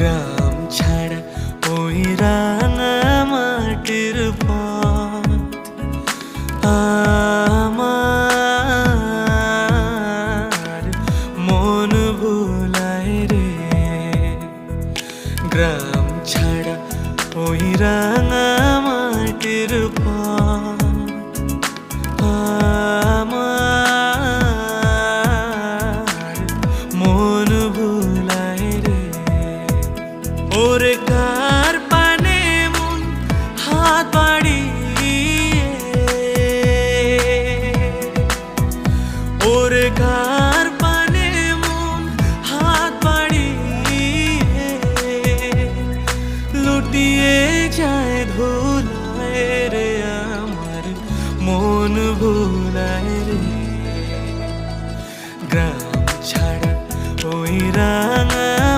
গ্রাম ছাড়া ওই রাঙা মাটির পথ আমার মন ভুলায় রে। গ্রাম ছাড়া ওই রাঙা মাটির পথ আমার মন ভুলায় রে। ওরে কার পানে মন হাত বাড়িয়ে, ওরে কার পানে মন হাত বাড়িয়ে লুটিয়ে যায় ধুলায়